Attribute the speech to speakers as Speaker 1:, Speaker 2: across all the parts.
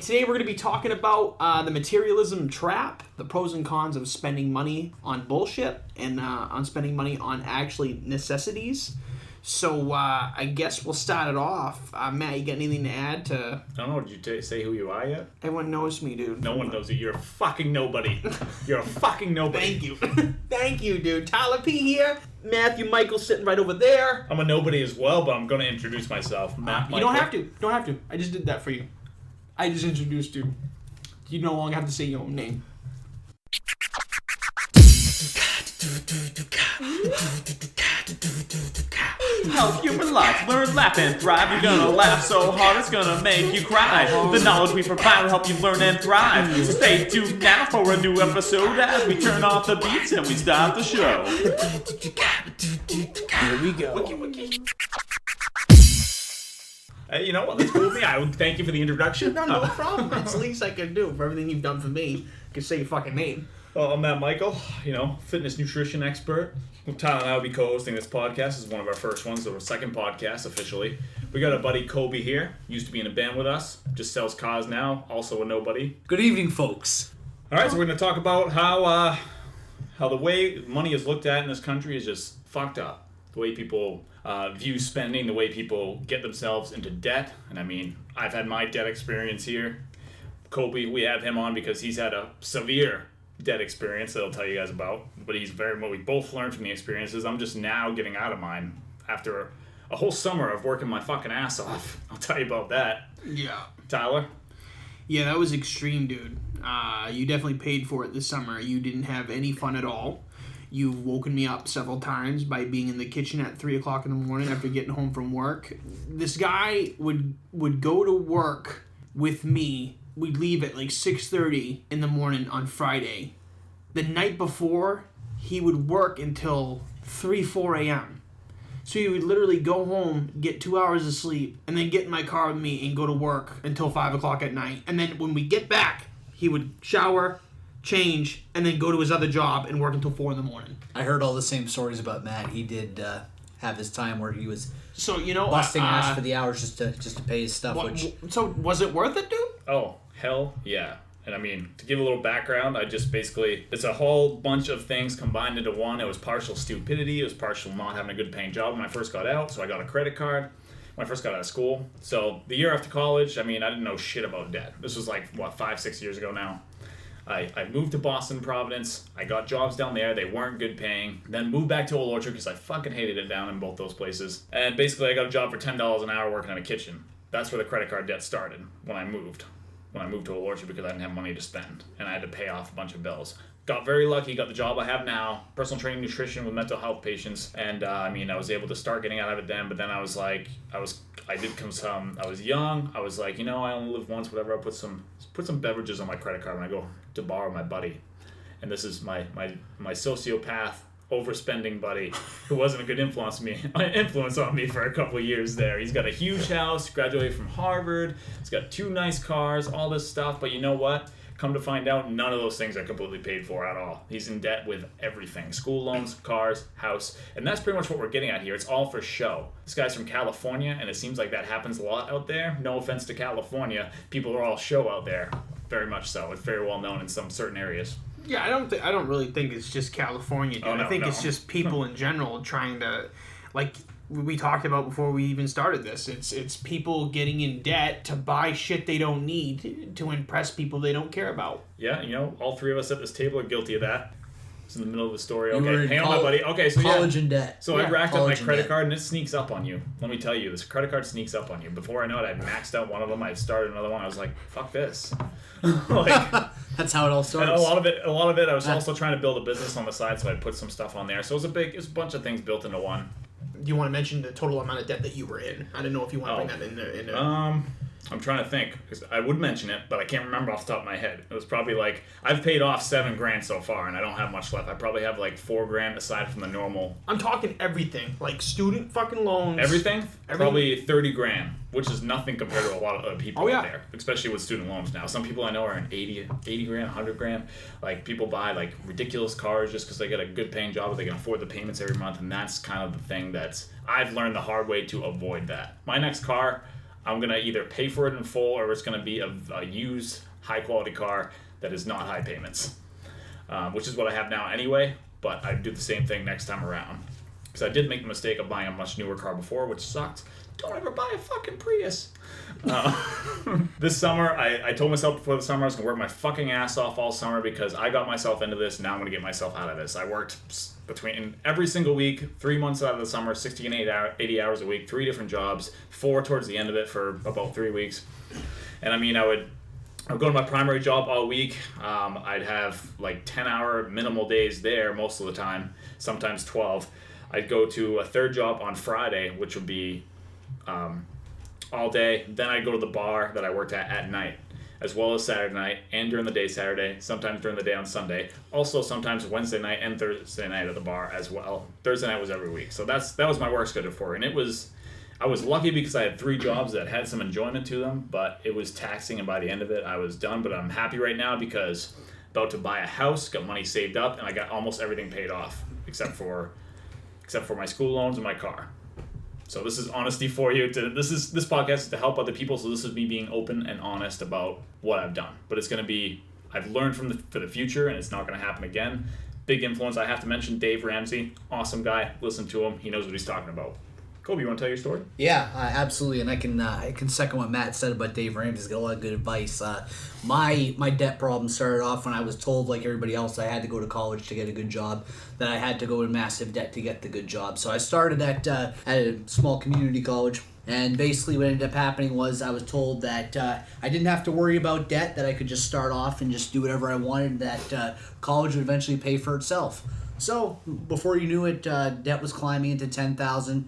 Speaker 1: Today we're going to be talking about the materialism trap, the pros and cons of spending money on bullshit and on spending money on actually necessities. So I guess we'll start it off. Matt, you got anything to add to...
Speaker 2: I don't know, did you say who you are yet?
Speaker 1: Everyone knows me, dude.
Speaker 2: No one knows you. You're a fucking nobody. You're a fucking nobody.
Speaker 1: Thank you. Thank you, dude. Tyler P. here. Matthew Michael sitting right over there.
Speaker 2: I'm a nobody as well, but I'm going to introduce myself. Matt
Speaker 1: You don't have to. You don't have to. I just did that for you. I just introduced you. You no longer have to say your own name.
Speaker 3: Help human life, learn, laugh, and thrive. You're gonna laugh so hard it's gonna make you cry. The knowledge we provide will help you learn and thrive. So stay tuned now for a new episode as we turn off the beats and we start the show.
Speaker 1: Here we go.
Speaker 2: Hey, you know what? That's cool with me. I would thank you for the introduction.
Speaker 1: No problem. That's the least I can do for everything you've done for me. I can say your fucking name.
Speaker 2: Well, I'm Matt Michael, fitness nutrition expert. Tyler and I will be co-hosting this podcast. This is one of our first ones, so our second podcast officially. We got a buddy, Kobe, here. Used to be in a band with us. Just sells cars now. Also a nobody.
Speaker 4: Good evening, folks.
Speaker 2: All right, so we're going to talk about how the way money is looked at in this country is just fucked up. The way people view spending, the way people get themselves into debt. And I mean, I've had my debt experience here. Kobe, we have him on because he's had a severe debt experience that I'll tell you guys about. But we both learned from the experiences. I'm just now getting out of mine after a whole summer of working my fucking ass off. I'll tell you about that.
Speaker 1: Yeah.
Speaker 2: Tyler?
Speaker 1: Yeah, that was extreme, dude. You definitely paid for it this summer. You didn't have any fun at all. You've woken me up several times by being in the kitchen at 3 o'clock in the morning after getting home from work. This guy would go to work with me. We'd leave at like 6:30 in the morning on Friday. The night before, he would work until 4 a.m. So he would literally go home, get 2 hours of sleep, and then get in my car with me and go to work until 5 o'clock at night. And then when we get back, he would shower, change, and then go to his other job and work until 4 in the morning.
Speaker 4: I heard all the same stories about Matt. He did have his time where he was busting
Speaker 1: ass
Speaker 4: ass for the hours just to pay his stuff.
Speaker 1: So was it worth it, dude?
Speaker 2: Oh, hell yeah. And I mean, to give a little background, it's a whole bunch of things combined into one. It was partial stupidity. It was partial not having a good paying job when I first got out. So I got a credit card when I first got out of school. So the year after college, I mean, I didn't know shit about debt. This was 5-6 years ago now. I moved to Boston, Providence. I got jobs down there. They weren't good paying. Then moved back to Old Orchard because I fucking hated it down in both those places. And basically, I got a job for $10 an hour working in a kitchen. That's where the credit card debt started when I moved. When I moved to Old Orchard because I didn't have money to spend. And I had to pay off a bunch of bills. Got very lucky, got the job I have now, personal training nutrition with mental health patients. And I was able to start getting out of it then. But then I was young. I was like, I only live once, whatever. I'll put some beverages on my credit card when I go to borrow my buddy. And this is my sociopath, overspending buddy who wasn't a good influence on me for a couple of years there. He's got a huge house, graduated from Harvard, he's got 2 nice cars, all this stuff. But you know what? Come to find out, none of those things are completely paid for at all. He's in debt with everything. School loans, cars, house. And that's pretty much what we're getting at here. It's all for show. This guy's from California, and it seems like that happens a lot out there. No offense to California. People are all show out there. Very much so. It's very well known in some certain areas.
Speaker 1: Yeah, I don't really think it's just California, dude.
Speaker 2: Oh, no,
Speaker 1: I think it's just people in general trying to, like we talked about before we even started this. It's people getting in debt to buy shit they don't need to impress people they don't care about.
Speaker 2: Yeah, all 3 of us at this table are guilty of that. It's in the middle of the story.
Speaker 4: You
Speaker 2: Okay, hang on, my buddy. Okay, so
Speaker 4: college in debt.
Speaker 2: So I racked up my credit
Speaker 4: debt.
Speaker 2: card, and it sneaks up on you. Let me tell you, this credit card sneaks up on you. Before I know it, I maxed out one of them. I started another one. I was like, fuck this.
Speaker 4: That's how it all starts.
Speaker 2: And a lot of it. I was also trying to build a business on the side, so I put some stuff on there. So it was a bunch of things built into one.
Speaker 1: Do you want to mention the total amount of debt that you were in? I didn't know if you want to bring that in there.
Speaker 2: I'm trying to think, because I would mention it, but I can't remember off the top of my head. It was probably I've paid off $7,000 so far, and I don't have much left. I probably have $4,000 aside from the normal.
Speaker 1: I'm talking everything, like student fucking loans.
Speaker 2: Everything? Probably $30,000, which is nothing compared to a lot of other people out there, especially with student loans now. Some people I know are in $80,000, $100,000. People buy ridiculous cars just because they get a good paying job, they can afford the payments every month, and that's kind of the thing that's I've learned the hard way to avoid that. My next car, I'm going to either pay for it in full or it's going to be a used high-quality car that is not high payments, which is what I have now anyway, but I do the same thing next time around. Because I did make the mistake of buying a much newer car before, which sucked. Don't ever buy a fucking Prius. This summer, I told myself before the summer I was going to work my fucking ass off all summer because I got myself into this. Now I'm going to get myself out of this. I worked between every single week, 3 months out of the summer, 60 and 80 hours a week, 3 different jobs, 4 towards the end of it for about 3 weeks. And I mean, I would go to my primary job all week. I'd have like 10-hour minimal days there most of the time, sometimes 12. I'd go to a third job on Friday, which would be all day. Then I'd go to the bar that I worked at night, as well as Saturday night and during the day Saturday, sometimes during the day on Sunday. Also sometimes Wednesday night and Thursday night at the bar as well. Thursday night was every week. So that was my work schedule for it. And I was lucky because I had 3 jobs that had some enjoyment to them, but it was taxing, and by the end of it I was done. But I'm happy right now because about to buy a house, got money saved up, and I got almost everything paid off except for my school loans and my car. So this is honesty for you. This podcast is to help other people. So this is me being open and honest about what I've done. But it's going to be, I've learned for the future, and it's not going to happen again. Big influence. I have to mention Dave Ramsey, awesome guy. Listen to him. He knows what he's talking about. Kobe, you want to tell your story?
Speaker 4: Yeah, absolutely, and I can second what Matt said about Dave Ramsey. He's got a lot of good advice. My debt problem started off when I was told, like everybody else, I had to go to college to get a good job, that I had to go in massive debt to get the good job. So I started at a small community college, and basically what ended up happening was I was told that I didn't have to worry about debt, that I could just start off and just do whatever I wanted, that college would eventually pay for itself. So before you knew it, debt was climbing into $10,000.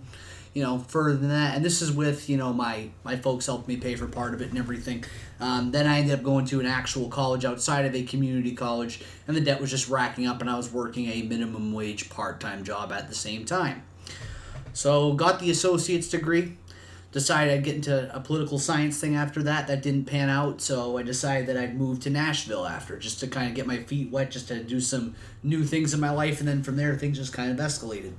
Speaker 4: Further than that, and this is with, my folks helped me pay for part of it and everything. Then I ended up going to an actual college outside of a community college, and the debt was just racking up, and I was working a minimum wage part-time job at the same time. So got the associate's degree, decided I'd get into a political science thing after that. That didn't pan out, so I decided that I'd move to Nashville after, just to kind of get my feet wet, just to do some new things in my life, and then from there things just kind of escalated.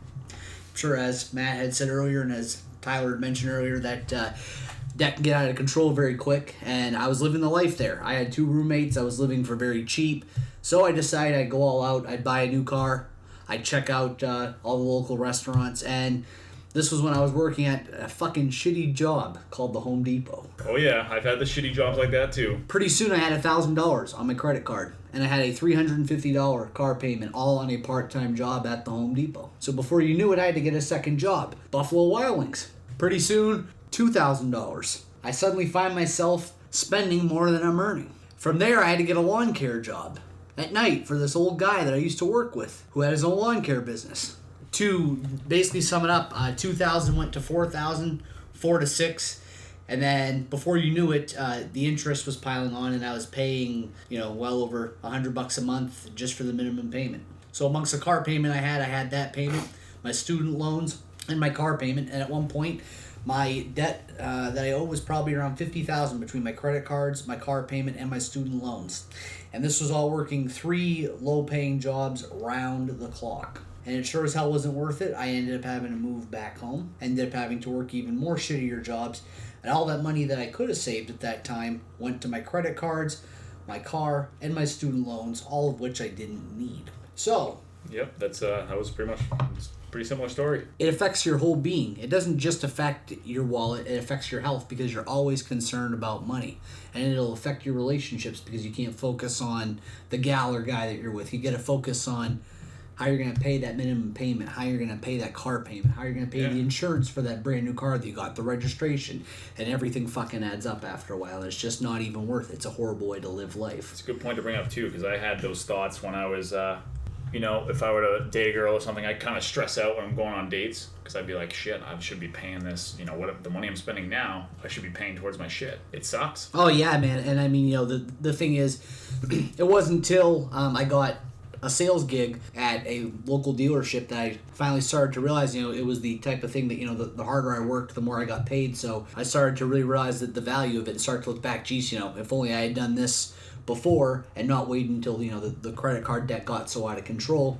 Speaker 4: Sure, as Matt had said earlier, and as Tyler had mentioned earlier, that debt can get out of control very quick, and I was living the life there. I had 2 roommates. I was living for very cheap, so I decided I'd go all out. I'd buy a new car. I'd check out all the local restaurants, and this was when I was working at a fucking shitty job called the Home Depot.
Speaker 2: Oh yeah, I've had the shitty jobs like that too.
Speaker 4: Pretty soon I had $1,000 on my credit card, and I had a $350 car payment, all on a part-time job at the Home Depot. So before you knew it, I had to get a second job, Buffalo Wild Wings. Pretty soon, $2,000. I suddenly find myself spending more than I'm earning. From there, I had to get a lawn care job at night for this old guy that I used to work with, who had his own lawn care business. To basically sum it up, 2,000 went to 4,000, 4 to 6. And then before you knew it, the interest was piling on, and I was paying, well over $100 a month just for the minimum payment. So amongst the car payment I had that payment, my student loans, and my car payment. And at one point, my debt that I owed was probably around $50,000 between my credit cards, my car payment, and my student loans. And this was all working 3 low-paying jobs round the clock. And it sure as hell wasn't worth it. I ended up having to move back home. Ended up having to work even more shittier jobs. And all that money that I could have saved at that time went to my credit cards, my car, and my student loans, all of which I didn't need. So...
Speaker 2: Yep, that was pretty much a pretty similar story.
Speaker 4: It affects your whole being. It doesn't just affect your wallet, it affects your health because you're always concerned about money. And it'll affect your relationships because you can't focus on the gal or guy that you're with. You got to focus on how you're going to pay that minimum payment, how you're going to pay that car payment, how you're going to pay the insurance for that brand new car that you got, the registration, and everything fucking adds up after a while. It's just not even worth it. It's a horrible way to live life.
Speaker 2: It's a good point to bring up, too, because I had those thoughts when I was, if I were to date a girl or something, I'd kind of stress out when I'm going on dates, because I'd be like, shit, I should be paying this, what the money I'm spending now, I should be paying towards my shit. It sucks.
Speaker 4: Oh, yeah, man. And I mean, the thing is, it wasn't until I got a sales gig at a local dealership that I finally started to realize, it was the type of thing that, the harder I worked, the more I got paid. So I started to really realize that the value of it and start to look back, geez, if only I had done this before and not waited until, the credit card debt got so out of control.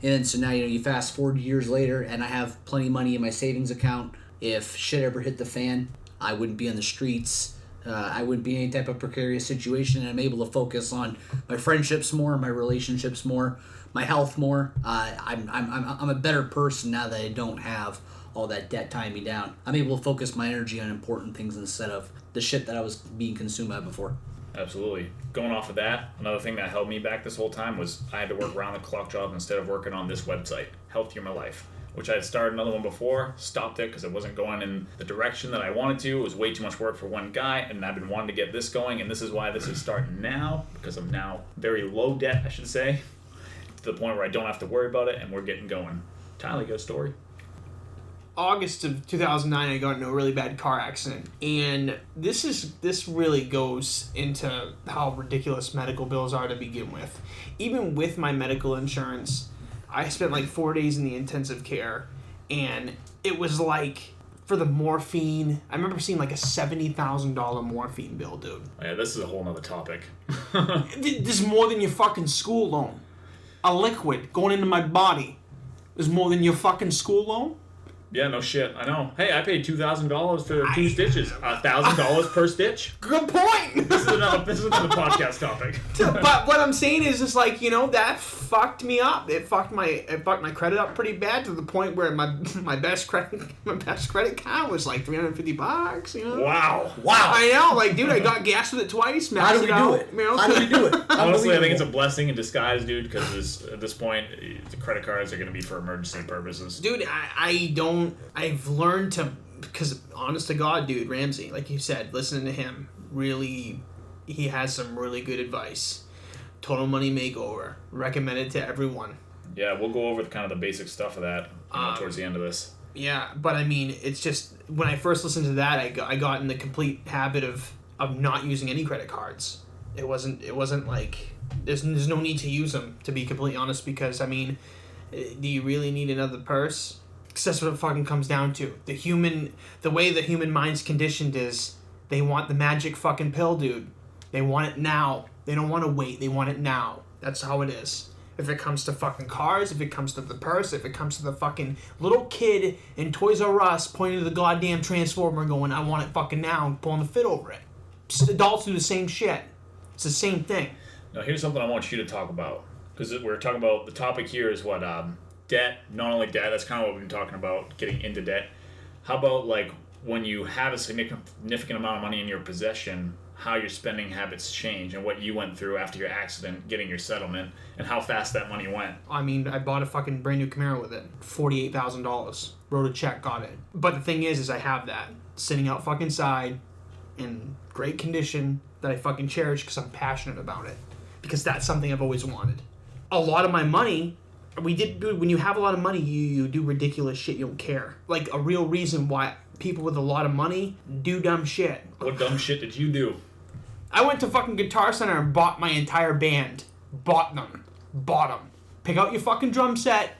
Speaker 4: And so now, you fast forward years later and I have plenty of money in my savings account. If shit ever hit the fan, I wouldn't be on the streets. I wouldn't be in any type of precarious situation, and I'm able to focus on my friendships more, my relationships more, my health more. I'm a better person now that I don't have all that debt tying me down. I'm able to focus my energy on important things instead of the shit that I was being consumed by before.
Speaker 2: Absolutely. Going off of that, another thing that held me back this whole time was I had to work round the clock job instead of working on this website, Healthier My Life, which I had started another one before, stopped it because it wasn't going in the direction that I wanted to. It was way too much work for one guy, and I've been wanting to get this going, and this is why this is starting now, because I'm now very low debt, I should say, to the point where I don't have to worry about it, and we're getting going. Tyler, you got a story?
Speaker 1: August of 2009, I got into a really bad car accident, and this really goes into how ridiculous medical bills are to begin with. Even with my medical insurance, I spent like 4 days in the intensive care, and it was like, for the morphine, I remember seeing like a $70,000 morphine bill, dude.
Speaker 2: Oh, yeah, this is a whole nother topic.
Speaker 1: This is more than your fucking school loan. A liquid going into my body is more than your fucking school loan?
Speaker 2: Yeah, no shit. I know. Hey, I paid $2,000 for 2 stitches. $1,000 per stitch.
Speaker 1: Good point!
Speaker 2: This is another podcast topic.
Speaker 1: But what I'm saying is just like, that fucked me up. It fucked my credit up pretty bad to the point where my best credit card was like $350,
Speaker 2: Wow.
Speaker 1: I know, like, dude, I got gas with it twice.
Speaker 4: How do we do it? How do we do it?
Speaker 2: Honestly, I think it's a blessing in disguise, dude, because at this point, the credit cards are going to be for emergency purposes.
Speaker 1: Dude, I've learned to, because honest to God, dude, Ramsey, like you said, listening to him, really, he has some really good advice. Total Money Makeover. Recommend it to everyone.
Speaker 2: Yeah, we'll go over kind of the basic stuff of that towards the end of this.
Speaker 1: Yeah, but I mean, it's just, when I first listened to that, I got in the complete habit of not using any credit cards. It wasn't like, there's no need to use them, to be completely honest, because, I mean, do you really need another purse? Because that's what it fucking comes down to. The way the human mind's conditioned is, they want the magic fucking pill, dude. They want it now. They don't want to wait. They want it now. That's how it is. If it comes to fucking cars, if it comes to the purse, if it comes to the fucking little kid in Toys R Us pointing to the goddamn Transformer going, I want it fucking now, and pulling the fit over it. Adults do the same shit. It's the same thing.
Speaker 2: Now, here's something I want you to talk about. Because we're talking about, the topic here is what, debt, not only debt, that's kind of what we've been talking about, getting into debt. How about, like, when you have a significant amount of money in your possession, how your spending habits change and what you went through after your accident, getting your settlement, and how fast that money went.
Speaker 1: I mean, I bought a fucking brand new Camaro with it. $48,000. Wrote a check, got it. But the thing is I have that sitting out fucking side in great condition that I fucking cherish because I'm passionate about it. Because that's something I've always wanted. A lot of my money, when you have a lot of money, you do ridiculous shit, you don't care. Like, a real reason why people with a lot of money do dumb shit.
Speaker 2: What dumb shit did you do?
Speaker 1: I went to fucking Guitar Center and bought my entire band. Bought them. Pick out your fucking drum set.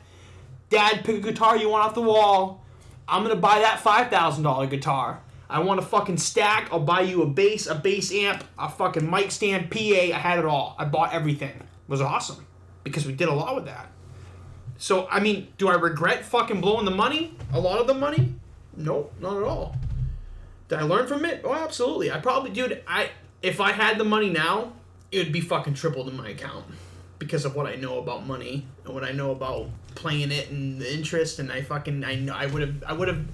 Speaker 1: Dad, pick a guitar you want off the wall. I'm gonna buy that $5,000 guitar. I want a fucking stack. I'll buy you a bass amp, a fucking mic stand, PA. I had it all. I bought everything. It was awesome. Because we did a lot with that. So, I mean, do I regret fucking blowing the money? A lot of the money? Nope, not at all. Did I learn from it? Oh, absolutely. I probably, dude, if I had the money now, it would be fucking tripled in my account. Because of what I know about money and what I know about playing it and the interest, and I would have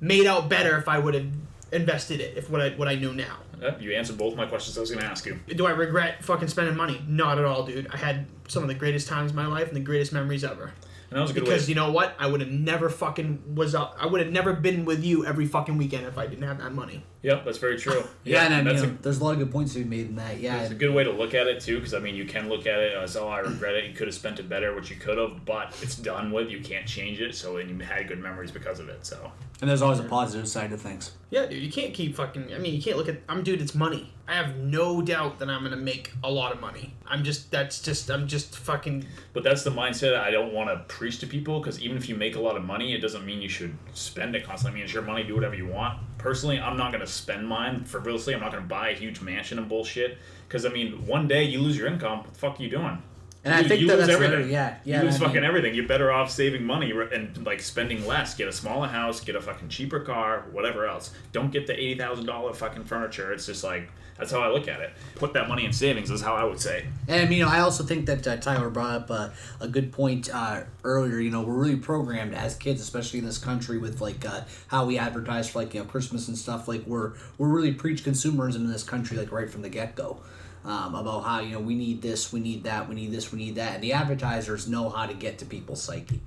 Speaker 1: made out better if I would have invested it, if what I know now.
Speaker 2: You answered both my questions I was going to ask you.
Speaker 1: Do I regret fucking spending money? Not at all, dude. I had some of the greatest times of my life and the greatest memories ever.
Speaker 2: And that was a good
Speaker 1: because you know what? I would have never I would have never been with you every fucking weekend if I didn't have that money.
Speaker 2: Yep, that's very true.
Speaker 4: There's a lot of good points to be made in that. Yeah,
Speaker 2: it's a good way to look at it too, because I mean, you can look at it as, oh, I regret it. You could have spent it better, which you could have, but it's done with. You can't change it, so and you had good memories because of it. So.
Speaker 4: And there's always a positive side to things.
Speaker 1: Yeah, dude, you can't keep fucking. I mean, you can't look at. Dude, it's money. I have no doubt that I'm gonna make a lot of money. I'm just fucking.
Speaker 2: But that's the mindset I don't want to preach to people, because even if you make a lot of money, it doesn't mean you should spend it constantly. I mean, it's your money, do whatever you want. Personally, I'm not gonna spend mine frivolously. I'm not gonna buy a huge mansion and bullshit. Because I mean, one day you lose your income. What the fuck are you doing?
Speaker 4: And I think
Speaker 2: you
Speaker 4: that's
Speaker 2: lose everything.
Speaker 4: yeah.
Speaker 2: You lose
Speaker 4: I mean,
Speaker 2: fucking everything. You're better off saving money and like spending less. Get a smaller house. Get a fucking cheaper car. Whatever else. Don't get the $80,000 fucking furniture. It's just like that's how I look at it. Put that money in savings is how I would say.
Speaker 4: And I also think that Tyler brought up a good point earlier. We're really programmed as kids, especially in this country, with like how we advertise for like Christmas and stuff. Like we're really preach consumerism in this country, like right from the get go. About how we need this, we need that, we need this, we need that, and the advertisers know how to get to people's psyche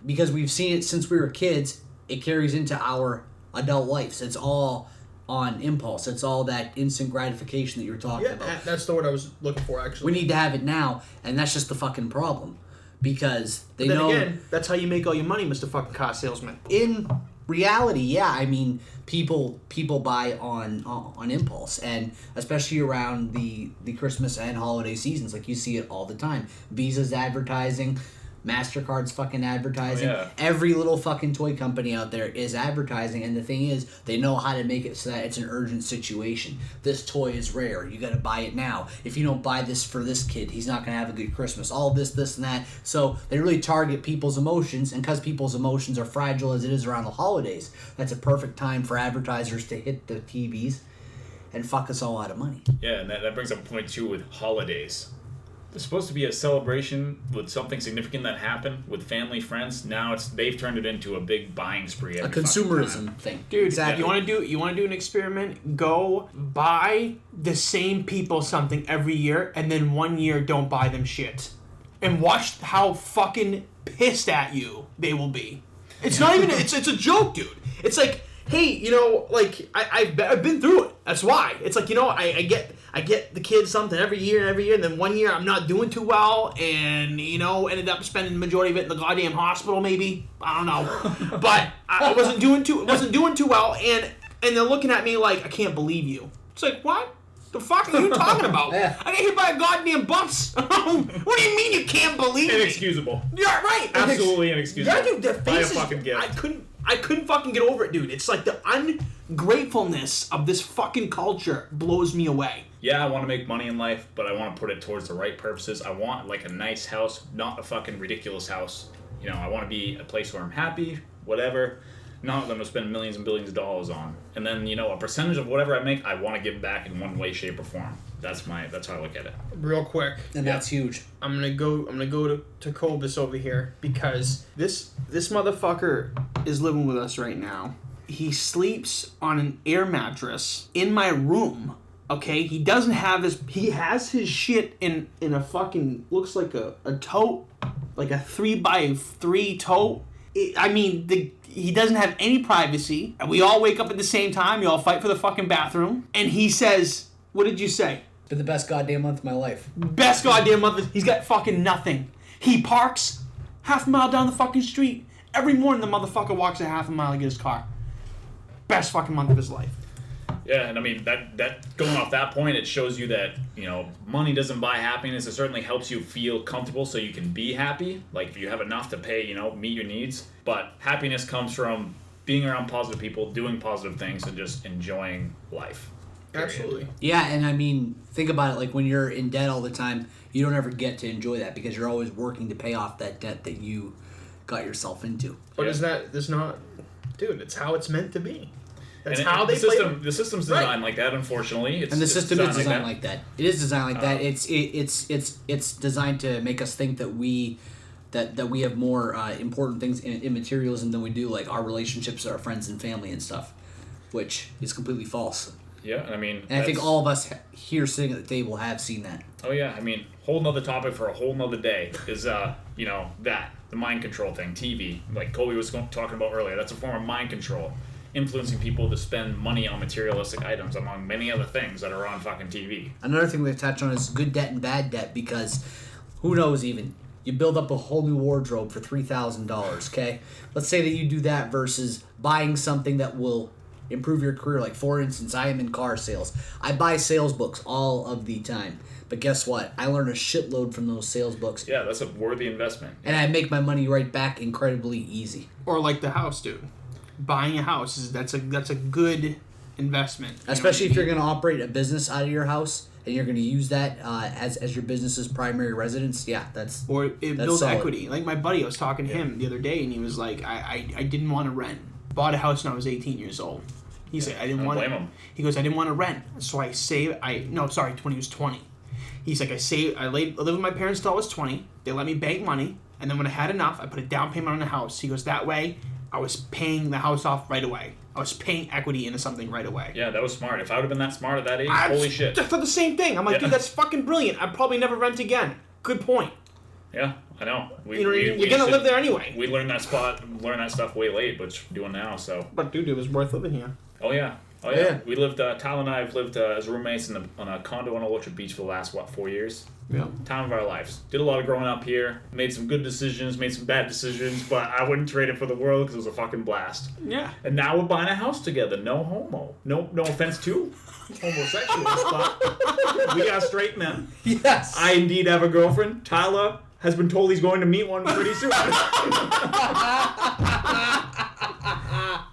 Speaker 4: because we've seen it since we were kids. It carries into our adult lives. It's all on impulse. It's all that instant gratification that you're talking about.
Speaker 1: Yeah, that's the word I was looking for, actually.
Speaker 4: We need to have it now, and that's just the fucking problem because they know.
Speaker 1: Again, that's how you make all your money, Mr. Fucking Car Salesman.
Speaker 4: In reality, yeah, people buy on impulse, and especially around the Christmas and holiday seasons, like you see it all the time. Visa's advertising, MasterCard's fucking advertising.
Speaker 2: Oh, yeah.
Speaker 4: Every little fucking toy company out there is advertising, and the thing is, they know how to make it so that it's an urgent situation. This toy is rare. You gotta buy it now. If you don't buy this for this kid, he's not gonna have a good Christmas. All this, and that. So they really target people's emotions, and because people's emotions are fragile as it is around the holidays, that's a perfect time for advertisers to hit the TVs and fuck us all out of money.
Speaker 2: Yeah, and that brings up a point too with holidays. There's supposed to be a celebration with something significant that happened with family, friends. Now they've turned it into a big buying spree.
Speaker 4: A consumerism thing.
Speaker 1: Dude,
Speaker 4: exactly.
Speaker 1: you want to do an experiment? Go buy the same people something every year, and then 1 year don't buy them shit, and watch how fucking pissed at you they will be. It's not even. It's a joke, dude. It's like, hey, like I've been through it. That's why. It's like I get the kids something every year, and then 1 year I'm not doing too well, and ended up spending the majority of it in the goddamn hospital. Maybe I don't know, but I wasn't doing too well, and they're looking at me like, I can't believe you. It's like, what the fuck are you talking about?
Speaker 4: Yeah.
Speaker 1: I got hit by a goddamn bus. What do you mean you can't believe me?
Speaker 2: Inexcusable.
Speaker 1: Yeah, right.
Speaker 2: Absolutely inexcusable.
Speaker 1: Yeah, dude, their
Speaker 2: Buy a
Speaker 1: faces.
Speaker 2: fucking gift.
Speaker 1: I couldn't fucking get over it, dude. It's like the ungratefulness of this fucking culture blows me away.
Speaker 2: Yeah, I want to make money in life, but I want to put it towards the right purposes. I want like a nice house, not a fucking ridiculous house. I want to be a place where I'm happy, whatever. Not that I'm going to spend millions and billions of dollars on. And then, a percentage of whatever I make, I want to give back in one way, shape, or form. That's how I look at it.
Speaker 1: Real quick.
Speaker 4: And that's huge.
Speaker 1: I'm gonna go to Cobus over here because this motherfucker is living with us right now. He sleeps on an air mattress in my room. Okay, he has his shit in a fucking, looks like a tote, like a 3x3 tote. He doesn't have any privacy. We all wake up at the same time. We all fight for the fucking bathroom. And he says, what did you say?
Speaker 4: Been the best goddamn month of my life.
Speaker 1: Best goddamn month. He's got fucking nothing. He parks half a mile down the fucking street. Every morning the motherfucker walks a half a mile to get his car. Best fucking month of his life.
Speaker 2: Yeah, and I mean, that going off that point, it shows you that, money doesn't buy happiness. It certainly helps you feel comfortable so you can be happy. Like, if you have enough to pay, meet your needs. But happiness comes from being around positive people, doing positive things, and just enjoying life. Period.
Speaker 1: Absolutely.
Speaker 4: Yeah, and think about it, like when you're in debt all the time, you don't ever get to enjoy that because you're always working to pay off that debt that you got yourself into.
Speaker 1: But it's not, dude, it's how it's meant to be. That's
Speaker 2: And
Speaker 1: how they play it.
Speaker 2: the system's designed like that, unfortunately.
Speaker 4: And the system is designed
Speaker 2: that.
Speaker 4: like that. It is designed like that. It's designed to make us think that we have more important things in materialism than we do, like our relationships, our friends and family and stuff, which is completely false.
Speaker 2: Yeah, I mean...
Speaker 4: And I think all of us here sitting at the table have seen that.
Speaker 2: Oh, yeah, I mean, whole nother topic for a whole nother day is, the mind control thing, TV. Like Colby was talking about earlier, that's a form of mind control. Influencing people to spend money on materialistic items, among many other things that are on fucking TV.
Speaker 4: Another thing we've touched on is good debt and bad debt, because who knows even. You build up a whole new wardrobe for $3,000, okay? Let's say that you do that versus buying something that will improve your career. Like, for instance, I am in car sales. I buy sales books all of the time. But guess what? I learn a shitload from those sales books.
Speaker 2: Yeah, that's a worthy investment.
Speaker 4: And I make my money right back incredibly easy.
Speaker 1: Or like the house, dude. Buying a house, that's a good investment.
Speaker 4: Especially if you're going to operate a business out of your house and you're going to use that as your business's primary residence, that's
Speaker 1: builds
Speaker 4: solid.
Speaker 1: equity. Like my buddy, I was talking to him the other day, and he was like, I didn't want to rent. Bought a house when I was 18 years old. He said, I didn't want to. He goes, I didn't want to rent, so I saved. When he was 20. He's like, I lived with my parents until I was 20. They let me bank money, and then when I had enough, I put a down payment on the house. He goes, that way, I was paying the house off right away. I was paying equity into something right away.
Speaker 2: Yeah, that was smart. If I would have been that smart at that age, holy shit.
Speaker 1: I thought the same thing. I'm like, dude, that's fucking brilliant. I'd probably never rent again. Good point.
Speaker 2: Yeah, I know.
Speaker 1: You're gonna live there anyway.
Speaker 2: We learned that stuff way late, but we're doing now, so.
Speaker 1: But dude, it was worth living here.
Speaker 2: Oh yeah. We lived, Tyler and I have lived as roommates on a condo on Orchard Beach for the last, 4 years?
Speaker 1: Yeah.
Speaker 2: Time of our lives. Did a lot of growing up here. Made some good decisions, made some bad decisions, but I wouldn't trade it for the world because it was a fucking blast.
Speaker 1: Yeah.
Speaker 2: And now we're buying a house together. No homo. No offense to homosexuals, but we got straight men.
Speaker 4: Yes.
Speaker 2: I indeed have a girlfriend. Tyler has been told he's going to meet one pretty soon.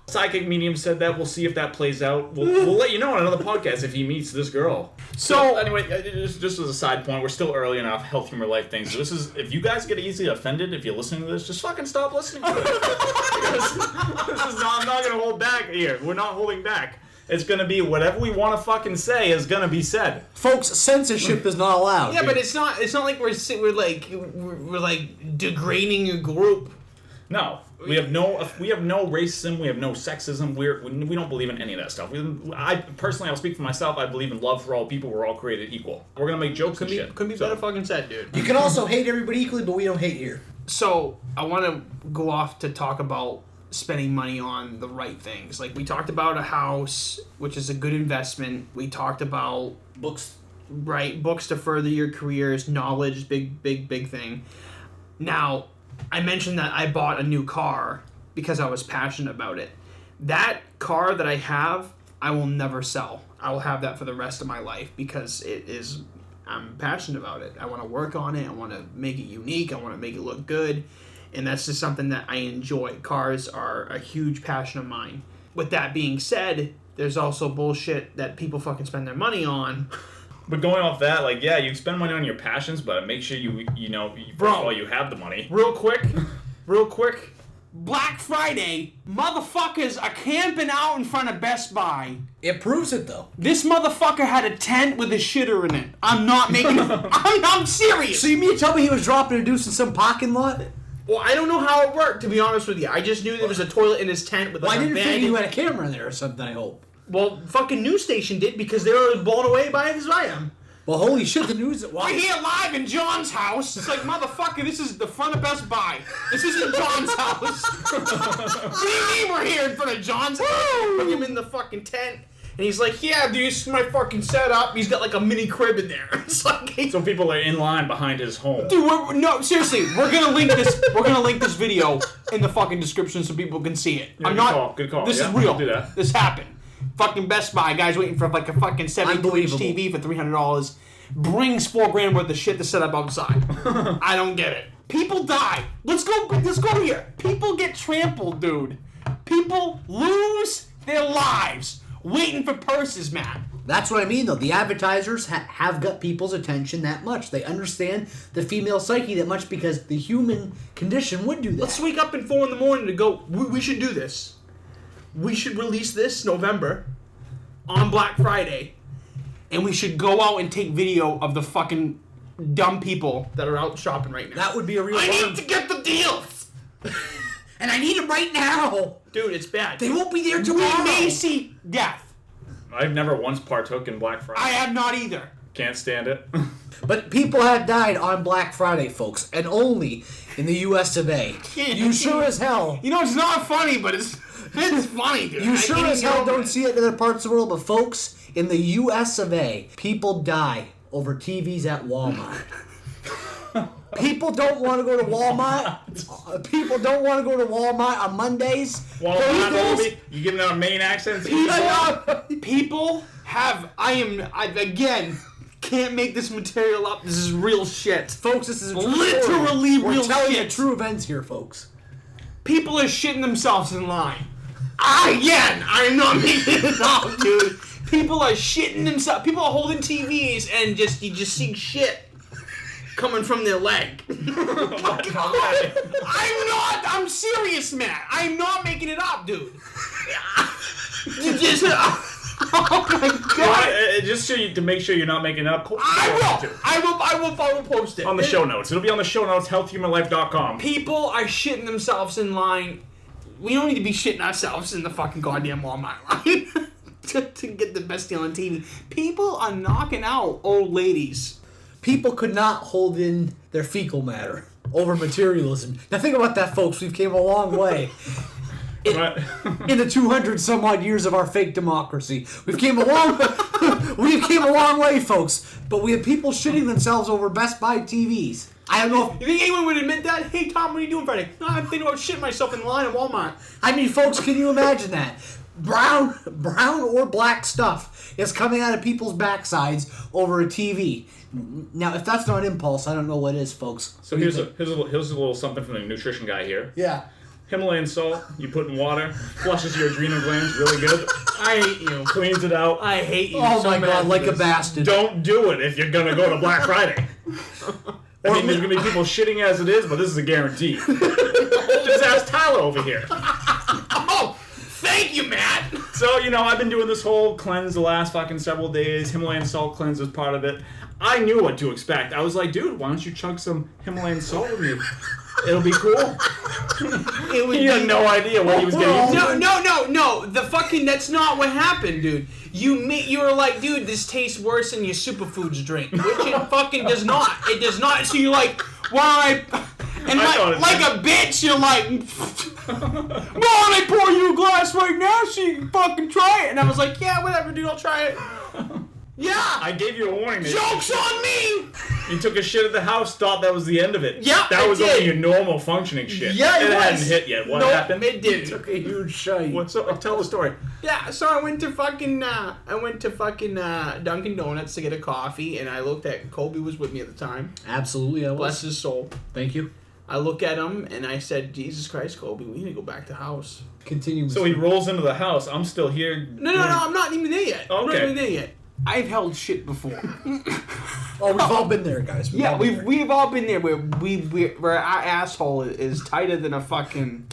Speaker 2: Psychic medium said that. We'll see if that plays out. We'll let you know on another podcast if he meets this girl. So anyway, just as a side point, we're still early in our health, humor, life things. So this is, if you guys get easily offended if you're listening to this, just fucking stop listening to it. I'm not gonna hold back here. We're not holding back. It's gonna be whatever we want to fucking say is gonna be said.
Speaker 4: Folks, censorship is not allowed.
Speaker 1: Yeah, but it's not like we're like degrading a group.
Speaker 2: No, we have no racism. We have no sexism. We don't believe in any of that stuff. I'll speak for myself. I believe in love for all people. We're all created equal. We're gonna make jokes and shit.
Speaker 1: Couldn't be better fucking said, dude.
Speaker 4: You can also hate everybody equally, but we don't hate here.
Speaker 1: So I want to go off to talk about spending money on the right things. Like we talked about a house, which is a good investment. We talked about
Speaker 4: Books.
Speaker 1: Right, books to further your careers, knowledge, big thing. Now, I mentioned that I bought a new car because I was passionate about it. That car that I have, I will never sell. I will have that for the rest of my life because I'm passionate about it. I want to work on it. I want to make it unique. I want to make it look good. And that's just something that I enjoy. Cars are a huge passion of mine. With that being said, there's also bullshit that people fucking spend their money on.
Speaker 2: But going off that, you spend money on your passions, but make sure first of all, you have the money.
Speaker 1: Real quick, Black Friday, motherfuckers are camping out in front of Best Buy.
Speaker 4: It proves it, though.
Speaker 1: This motherfucker had a tent with a shitter in it. I'm not making I'm serious.
Speaker 4: So you mean to tell me he was dropping a deuce in some parking lot?
Speaker 1: Well, I don't know how it worked, to be honest with you. I just knew there was a toilet in his tent with
Speaker 4: I
Speaker 1: a
Speaker 4: didn't
Speaker 1: bed.
Speaker 4: think you had a camera in there or something, I hope.
Speaker 1: Well, fucking news station did because they were blown away by it as I am.
Speaker 4: Well, holy shit, the news...
Speaker 1: We're here live in John's house. It's like, motherfucker, this is the front of Best Buy. This isn't John's house. What do you mean we're here in front of John's house? Bring him in the fucking tent. And he's like, yeah, dude, this is my fucking setup. He's got like a mini crib in there. It's like,
Speaker 2: so people are in line behind his home.
Speaker 1: Dude, no, seriously, we're gonna link this. We're gonna link this video in the fucking description so people can see it.
Speaker 2: Yeah, good call.
Speaker 1: This is real. Do that. This happened. Fucking Best Buy guys waiting for like a fucking 72-inch TV for $300. Brings $4,000 worth of shit to set up outside. I don't get it. People die. Let's go here. People get trampled, dude. People lose their lives waiting for purses, man.
Speaker 4: That's what I mean, though. The advertisers have got people's attention that much. They understand the female psyche that much because the human condition would do that.
Speaker 1: Let's wake up at 4 a.m. to go, we should do this. We should release this November on Black Friday, and we should go out and take video of the fucking dumb people that are out shopping right now.
Speaker 4: That would be a real
Speaker 1: I need to get the deals!
Speaker 4: And I need them right now!
Speaker 1: Dude, it's bad.
Speaker 4: They won't be there tomorrow!
Speaker 1: We may see death.
Speaker 2: I've never once partook in Black Friday.
Speaker 1: I have not either.
Speaker 2: Can't stand it.
Speaker 4: But people have died on Black Friday, folks, and only in the U.S. of A. You sure as hell...
Speaker 1: You know, it's not funny, but it's funny, dude.
Speaker 4: You sure as hell don't see it in other parts of the world, but folks, in the U.S. of A., people die over TVs at Walmart. People don't want to go to Walmart. People don't want to go to Walmart on Mondays.
Speaker 2: Walmart, you giving out main accents?
Speaker 1: People have... I again... Can't make this material up. This is real shit.
Speaker 4: Folks, this is a true
Speaker 1: literally
Speaker 4: story.
Speaker 1: real
Speaker 4: We're telling
Speaker 1: shit.
Speaker 4: you true events here, folks.
Speaker 1: People are shitting themselves in line. Again, I'm not making it up, dude. People are shitting themselves. People are holding TVs and you just see shit coming from their leg. I'm serious, Matt. I'm not making it up, dude. You just... Oh my god!
Speaker 2: Just to make sure you're not making it up.
Speaker 1: I will post it
Speaker 2: on the show notes. It'll be on the show notes. healthhumanlife.com.
Speaker 1: People are shitting themselves in line. We don't need to be shitting ourselves in the fucking goddamn Walmart line to get the best deal on TV. People are knocking out old ladies.
Speaker 4: People could not hold in their fecal matter over materialism. Now think about that, folks. We've came a long way. In the 200 some odd years of our fake democracy, we've came a long way, folks. But we have people shitting themselves over Best Buy TVs. I don't know if
Speaker 1: you think anyone would admit that. Hey Tom, what are you doing Friday? No, I'm thinking about shitting myself in the line at Walmart.
Speaker 4: I mean, folks, can you imagine that? Brown or black stuff is coming out of people's backsides over a TV. Now, if that's not impulse, I don't know what is, folks.
Speaker 2: So here's a little something from the nutrition guy here.
Speaker 4: Yeah.
Speaker 2: Himalayan salt, you put in water, flushes your adrenal glands really good.
Speaker 1: I hate you.
Speaker 2: Cleans it out.
Speaker 1: I hate you.
Speaker 4: Oh
Speaker 1: so
Speaker 4: my god, like
Speaker 1: this.
Speaker 4: a bastard.
Speaker 2: Don't do it if you're gonna go to Black Friday. I mean, there's gonna be people shitting as it is, but this is a guarantee. Just ask Tyler over here.
Speaker 1: Oh, thank you, Matt.
Speaker 2: So, I've been doing this whole cleanse the last fucking several days. Himalayan salt cleanse was part of it. I knew what to expect. I was like, dude, why don't you chug some Himalayan salt with me? It'll be cool. He had no idea what he was getting into.
Speaker 1: No. That's not what happened, dude. You were like, dude, this tastes worse than your superfoods drink, which it fucking does not. It does not. So you're like, why? And like a bitch, you're like, Mom, I pour you a glass right now so you can fucking try it. And I was like, yeah, whatever, dude, I'll try it. Yeah!
Speaker 2: I gave you a warning.
Speaker 1: Joke's on me!
Speaker 2: You took a shit at the house, thought that was the end of it.
Speaker 1: Yeah,
Speaker 2: that was only your normal functioning shit.
Speaker 1: Yeah, it was.
Speaker 2: Hadn't hit yet. What happened?
Speaker 1: It did.
Speaker 4: It took a huge shite.
Speaker 2: Tell the story.
Speaker 1: Yeah, so I went to fucking Dunkin' Donuts to get a coffee, and I looked at Colby was with me at the time.
Speaker 4: Absolutely, I was.
Speaker 1: Bless his soul.
Speaker 4: Thank you.
Speaker 1: I look at him and I said, Jesus Christ, Colby, we need to go back to the house.
Speaker 4: Continue.
Speaker 2: So he rolls into the house. I'm still here.
Speaker 1: No, I'm not even there yet.
Speaker 2: Okay.
Speaker 1: I'm not even there yet. I've held shit before.
Speaker 4: Oh, we've all been there, guys.
Speaker 1: We've all been there where our asshole is tighter than a fucking...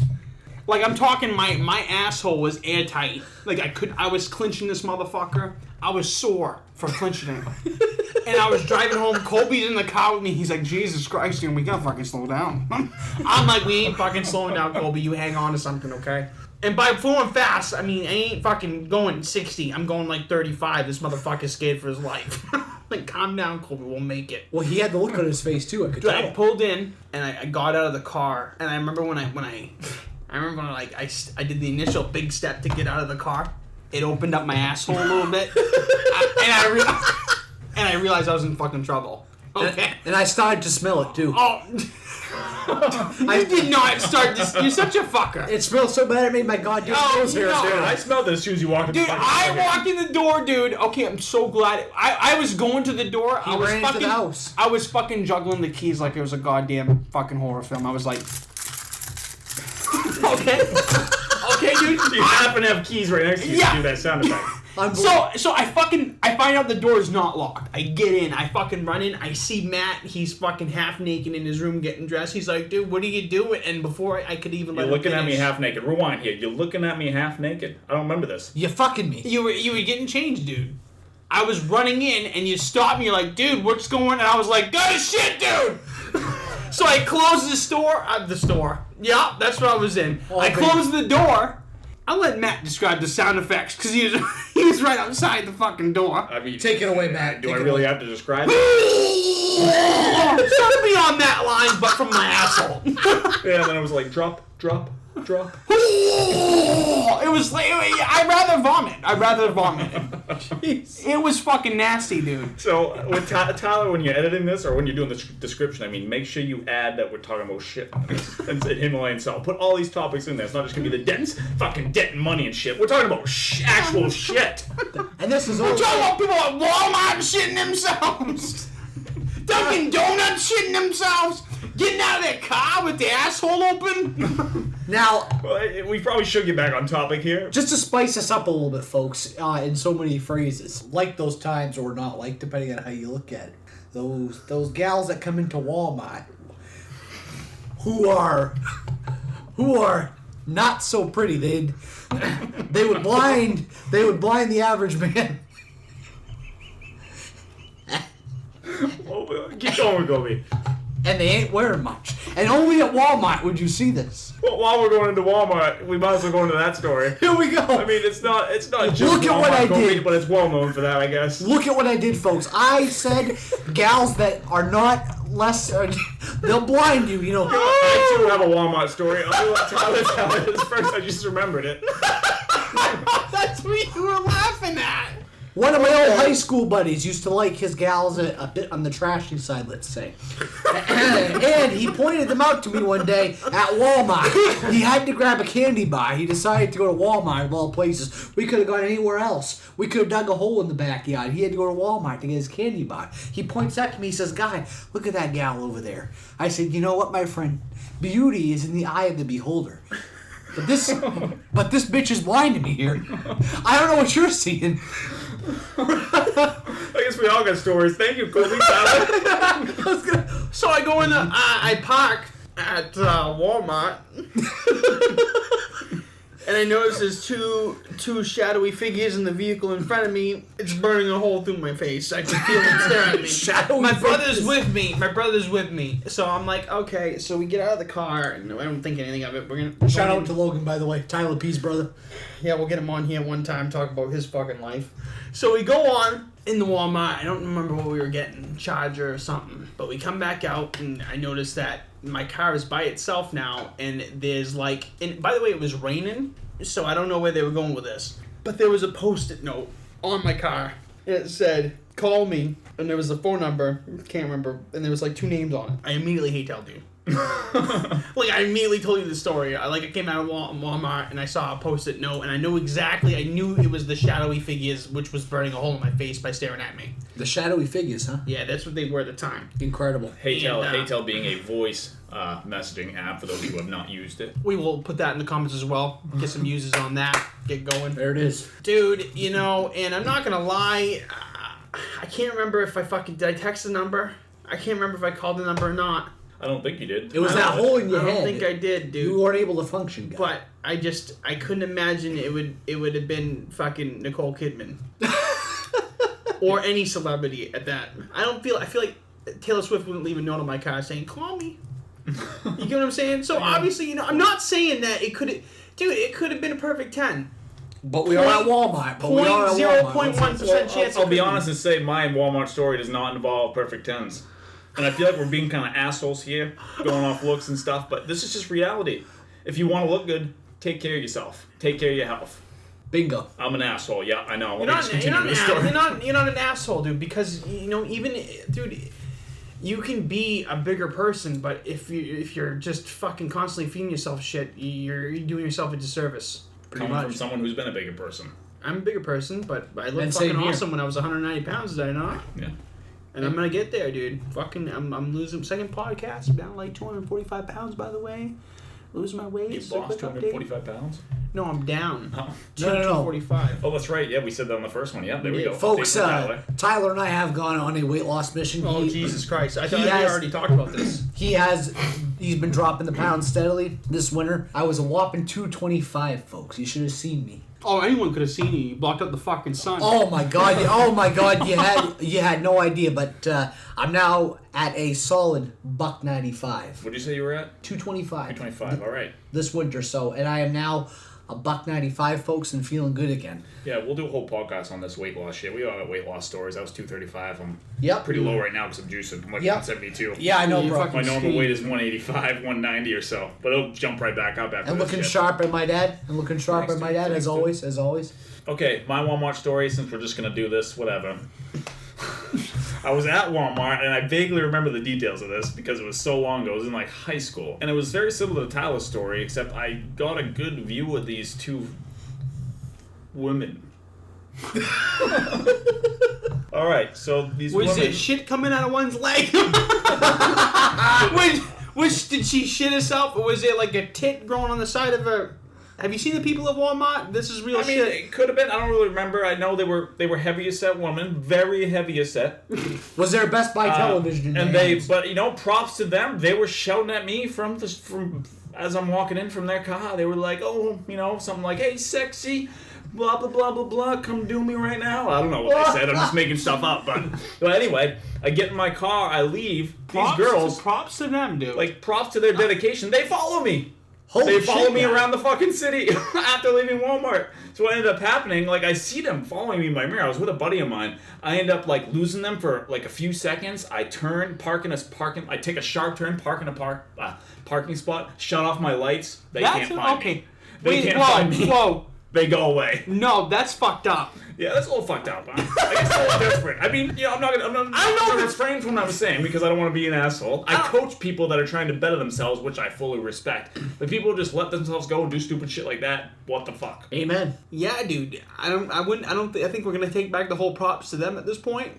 Speaker 1: Like, I'm talking my asshole was airtight. Like, I was clinching this motherfucker. I was sore for clinching it. And I was driving home. Colby's in the car with me. He's like, Jesus Christ, dude, we gotta fucking slow down. I'm like, we ain't fucking slowing down, Colby. You hang on to something, okay? And by flowing fast, I mean, I ain't fucking going 60. I'm going like 35. This motherfucker's scared for his life. Like, calm down, Colby. We'll make it.
Speaker 4: Well, he had the look on his face, too. I could tell.
Speaker 1: I pulled in, and I got out of the car. And I remember when I did the initial big step to get out of the car. It opened up my asshole a little bit. And I realized I was in fucking trouble. Okay.
Speaker 4: And I started to smell it, too.
Speaker 1: Oh. I did not start this. You're such a fucker.
Speaker 4: It smelled so bad it made my goddamn nose hairs.
Speaker 2: Dude, I smelled it as soon as you walked in.
Speaker 1: Dude, I walked in the door, dude. Okay, I'm so glad. I was going to the door.
Speaker 4: He ran into the house.
Speaker 1: I was fucking juggling the keys like it was a goddamn fucking horror film. I was like, okay, dude.
Speaker 2: You happen to have keys right next to you to do that sound effect.
Speaker 1: So I find out the door is not locked. I get in. I fucking run in. I see Matt. He's fucking half naked in his room getting dressed. He's like, dude, what are you doing? And before I could even let him
Speaker 2: looking
Speaker 1: finish,
Speaker 2: at me half naked. Rewind here. You're looking at me half naked. I don't remember this.
Speaker 4: You fucking me.
Speaker 1: You were getting changed, dude. I was running in and you stopped me. You're like, dude, what's going on? And I was like, good shit, dude. So I closed the store. Yeah, that's what I was in. I closed the door. I'll let Matt describe the sound effects because he was right outside the fucking door.
Speaker 2: I mean,
Speaker 4: take it away, Matt.
Speaker 2: Do I really have to describe it?
Speaker 1: Something on that line, but from my asshole.
Speaker 2: Yeah, and then it was like drop.
Speaker 1: It was like I'd rather vomit. Jeez. It was fucking nasty, dude.
Speaker 2: So with Tyler, when you're editing this or when you're doing the description, I mean, make sure you add that we're talking about shit and Himalayan salt. Put all these topics in there. It's not just gonna be the debts, fucking debt and money and shit. We're talking about actual shit.
Speaker 4: And this is
Speaker 1: we're talking about people at Walmart shitting themselves. Dunkin' Donuts shitting themselves. Getting out of that car with the asshole open?
Speaker 4: Now,
Speaker 2: Well, we probably should get back on topic here.
Speaker 4: just to spice us up a little bit, folks, in so many phrases, like those times or not like, depending on how you look at it. Those gals that come into Walmart who are not so pretty. They would blind the average man.
Speaker 2: Well, keep going, Gobi.
Speaker 4: And they ain't wearing much. And only at Walmart would you see this.
Speaker 2: Well, while we're going into Walmart, we might as well go into that story.
Speaker 4: Here we go.
Speaker 2: I mean, it's not just
Speaker 4: Look at what
Speaker 2: Walmart
Speaker 4: I
Speaker 2: Gobi,
Speaker 4: did.
Speaker 2: but it's well known for that, I guess.
Speaker 4: Look at what I did, folks. I said gals that are not less... they'll blind you, you know.
Speaker 2: I too have a Walmart story. I'll let Tyler tell it first. I just remembered it.
Speaker 1: That's what you were laughing at.
Speaker 4: One of my old high school buddies used to like his gals a bit on the trashy side, let's say. And he pointed them out to me one day at Walmart. He had to grab a candy bar. He decided to go to Walmart of all places. We could have gone anywhere else. We could have dug a hole in the backyard. He had to go to Walmart to get his candy bar. He points out to me, he says, "Guy, look at that gal over there." I said, "You know what, my friend? Beauty is in the eye of the beholder. But this bitch is blinding me here. I don't know what you're seeing."
Speaker 2: I guess we all got stories. Thank you, Gobi. Tyler.
Speaker 1: So I go in the, I park at Walmart, and I notice there's two shadowy figures in the vehicle in front of me. It's burning a hole through my face. I can feel them staring at me.
Speaker 4: Shadowy
Speaker 1: My
Speaker 4: figures.
Speaker 1: brother's with me. My brother's with me. So I'm like, okay. So we get out of the car, and I don't think anything of it. We're gonna
Speaker 4: Shout out to Logan, by the way. Tyler P's brother.
Speaker 1: Yeah, we'll get him on here one time, talk about his fucking life. So we go on in the Walmart. I don't remember what we were getting, charger or something. But we come back out, and I notice that my car is by itself now, and there's like... And by the way, it was raining, so I don't know where they were going with this. But there was a Post-it note on my car. And it said, "Call me." And there was a phone number, can't remember, and there was like 2 names on it. I immediately hate told you. Like, I immediately told you the story. I came out of Walmart and I saw a Post-it note, and I knew it was the shadowy figures, which was burning a hole in my face by staring at me.
Speaker 4: The shadowy figures, huh?
Speaker 1: Yeah, that's what they were at the time.
Speaker 4: Incredible.
Speaker 2: Heytel being a voice messaging app for those who have not used it.
Speaker 1: We will put that in the comments as well. Get some users on that. Get going.
Speaker 4: There it is.
Speaker 1: Dude, and I'm not gonna lie, I can't remember if did I text the number? I can't remember if I called the number or not.
Speaker 2: I don't think you did.
Speaker 4: It was that hole in your
Speaker 1: I
Speaker 4: head.
Speaker 1: don't think I did, dude.
Speaker 4: You weren't able to function, guy.
Speaker 1: But I couldn't imagine it would have been fucking Nicole Kidman. Or any celebrity at that. I feel like Taylor Swift wouldn't leave a note on my car saying, "Call me." You get what I'm saying? So obviously, I'm not saying that it could have been a perfect 10.
Speaker 4: But we are at Walmart. But we are at Walmart.
Speaker 1: 0.1% chance.
Speaker 2: I'll be honest and say my Walmart story does not involve perfect 10s. And I feel like we're being kind of assholes here, going off looks and stuff, but this is just reality. If you want to look good, take care of yourself. Take care of your health.
Speaker 4: Bingo.
Speaker 2: I'm an asshole. Yeah, I know.
Speaker 1: You're not an asshole, dude, because, dude, you can be a bigger person, but if you're just fucking constantly feeding yourself shit, you're doing yourself a disservice.
Speaker 2: Coming from someone who's been a bigger person.
Speaker 1: I'm a bigger person, but I looked
Speaker 4: And
Speaker 1: fucking
Speaker 4: same here.
Speaker 1: awesome when I was 190 pounds, did I not?
Speaker 2: Yeah.
Speaker 1: And I'm gonna get there, dude. Fucking, I'm losing. Second podcast, I'm down like 245 pounds, by the way. Losing my weight.
Speaker 2: You
Speaker 1: So
Speaker 2: lost
Speaker 1: quick update.
Speaker 2: 245 pounds?
Speaker 1: No, I'm down.
Speaker 2: Oh.
Speaker 4: No.
Speaker 1: 245.
Speaker 2: Oh, that's right. Yeah, we said that on the first one. Yeah, there we
Speaker 1: Yeah,
Speaker 2: go.
Speaker 4: Folks,
Speaker 2: Update for Tyler.
Speaker 4: Tyler and I have gone on a weight loss mission.
Speaker 1: Oh, Jesus Christ. I thought
Speaker 4: he
Speaker 1: we
Speaker 4: has-
Speaker 1: already talked about this.
Speaker 4: He's been dropping the pounds steadily this winter. I was a whopping 225, folks. You should have seen me.
Speaker 1: Oh, anyone could have seen you. You blocked out the fucking sun.
Speaker 4: Oh my god, you had no idea, but I'm now at a solid $1.95.
Speaker 2: What did you say you were at?
Speaker 4: 225.
Speaker 2: 225. All right.
Speaker 4: This winter, so, and I am now a $1.95, folks, and feeling good again.
Speaker 2: Yeah, we'll do a whole podcast on this weight loss shit. We all got weight loss stories. I was 235. I'm
Speaker 4: Yep.
Speaker 2: pretty low right now because I'm juicing. I'm like
Speaker 4: Yep.
Speaker 2: 172.
Speaker 4: Yeah, I know,
Speaker 1: You
Speaker 4: bro.
Speaker 1: fucking-
Speaker 2: My normal weight is 185, 190 or so. But it'll jump right back up after
Speaker 4: And
Speaker 2: this
Speaker 4: looking
Speaker 2: shit.
Speaker 4: sharp at my dad. And looking sharp
Speaker 2: Thanks,
Speaker 4: at my
Speaker 2: dude.
Speaker 4: dad,
Speaker 2: Thanks,
Speaker 4: as always.
Speaker 2: Okay, my Walmart story, since we're just going to do this, whatever. I was at Walmart, and I vaguely remember the details of this because it was so long ago. It was in, like, high school. And it was very similar to Tyler's story, except I got a good view of these two women. All right, so these
Speaker 1: Was
Speaker 2: women...
Speaker 1: it shit coming out of one's leg? Which did she shit herself, or was it like a tit growing on the side of her? Have you seen the people of Walmart? This is real shit.
Speaker 2: It could have been. I don't really remember. I know they were heavier set women, very heavier set.
Speaker 4: Was there a Best Buy television?
Speaker 2: But props to them. They were shouting at me from as I'm walking in from their car. They were like, oh, something like, hey, sexy, blah blah blah blah blah, come do me right now. I don't know what they said. I'm just making stuff up. But anyway, I get in my car. I leave. These girls.
Speaker 1: Props to them, dude.
Speaker 2: Like props to their dedication. They follow me.
Speaker 4: Holy
Speaker 2: They follow
Speaker 4: shit,
Speaker 2: me
Speaker 4: man.
Speaker 2: around the fucking city after leaving Walmart. So what ended up happening, like I see them following me in my mirror. I was with a buddy of mine. I end up like losing them for like a few seconds. I turn, I take a sharp turn, park in a parking spot, shut off my lights. They can't find me. They can't find me.
Speaker 1: Whoa.
Speaker 2: They go away.
Speaker 1: No, that's fucked up.
Speaker 2: Yeah, that's a little fucked up. I guess a little desperate. I mean, I'm not gonna refrain from what I'm saying because I don't want to be an asshole. I coach people that are trying to better themselves, which I fully respect. But people who just let themselves go and do stupid shit like that, what the fuck?
Speaker 4: Amen.
Speaker 1: Yeah, dude. I think we're gonna take back the whole props to them at this point.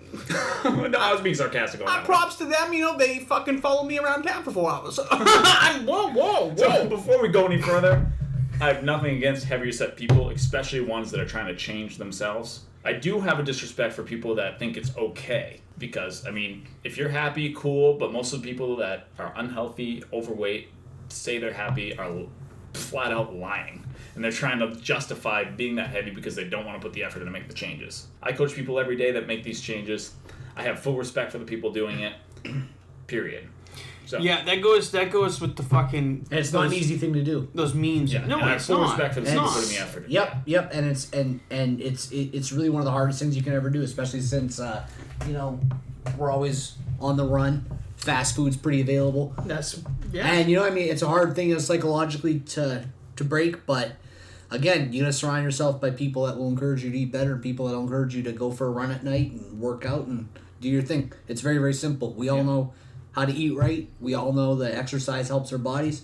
Speaker 2: No, I was being sarcastic on that.
Speaker 1: Props to them. They fucking follow me around town for 4 hours. Whoa.
Speaker 2: So before we go any further, I have nothing against heavier set people, especially ones that are trying to change themselves. I do have a disrespect for people that think it's okay. Because, I mean, if you're happy, cool, but most of the people that are unhealthy, overweight, say they're happy are flat out lying. And they're trying to justify being that heavy because they don't want to put the effort in to make the changes. I coach people every day that make these changes. I have full respect for the people doing it. Period. So.
Speaker 1: Yeah, that goes with the fucking.
Speaker 4: And it's not an easy thing to do.
Speaker 1: Those memes.
Speaker 2: Yeah,
Speaker 1: No,
Speaker 2: and I have
Speaker 1: it's
Speaker 2: full
Speaker 1: not.
Speaker 2: respect for the people putting the effort in.
Speaker 4: Yep, and it's really one of the hardest things you can ever do, especially since we're always on the run. Fast food's pretty available. And it's a hard thing psychologically to break, but again, you gotta surround yourself by people that will encourage you to eat better, people that will encourage you to go for a run at night and work out and do your thing. It's very, very simple. We all know how to eat right. We all know that exercise helps our bodies.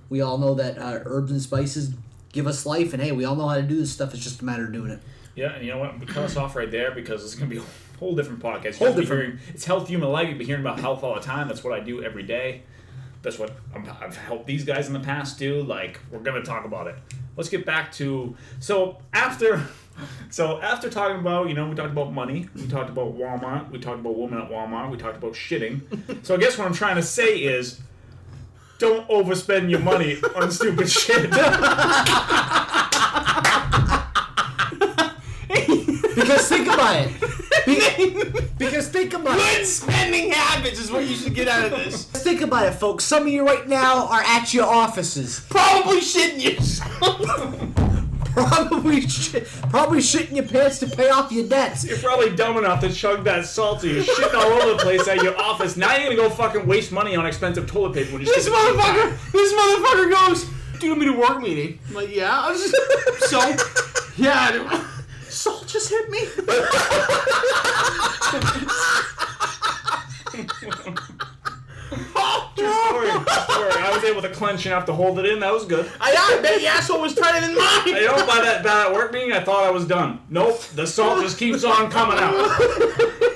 Speaker 4: We all know that herbs and spices give us life. And hey, we all know how to do this stuff. It's just a matter of doing it.
Speaker 2: Yeah, and you know what? We cut us off right there because it's going to be a whole different podcast. It's Health Human Life. You've been hearing about health all the time. That's what I do every day. That's what I've helped these guys in the past do. Like, we're going to talk about it. Let's get back to... So after talking about, we talked about money, we talked about Walmart, we talked about women at Walmart, we talked about shitting. So I guess what I'm trying to say is, don't overspend your money on stupid shit.
Speaker 4: Because think about it. Because think about it.
Speaker 1: Good spending habits is what you should get out of this.
Speaker 4: Think about it, folks. Some of you right now are at your offices.
Speaker 1: Probably shitting yourself.
Speaker 4: Probably shitting your pants to pay off your debts.
Speaker 2: You're probably dumb enough to chug that salt, so you're shitting all over the place at your office. Now you're gonna go fucking waste money on expensive toilet paper when you
Speaker 1: This motherfucker goes, do you want me to work meeting? I'm like, yeah. I was just, so, yeah, dude. Salt just hit me.
Speaker 2: True story. I was able to clench enough to hold it in. That was good.
Speaker 1: I bet your asshole was tighter than mine.
Speaker 2: By that work meeting, I thought I was done. Nope, the salt just keeps on coming out.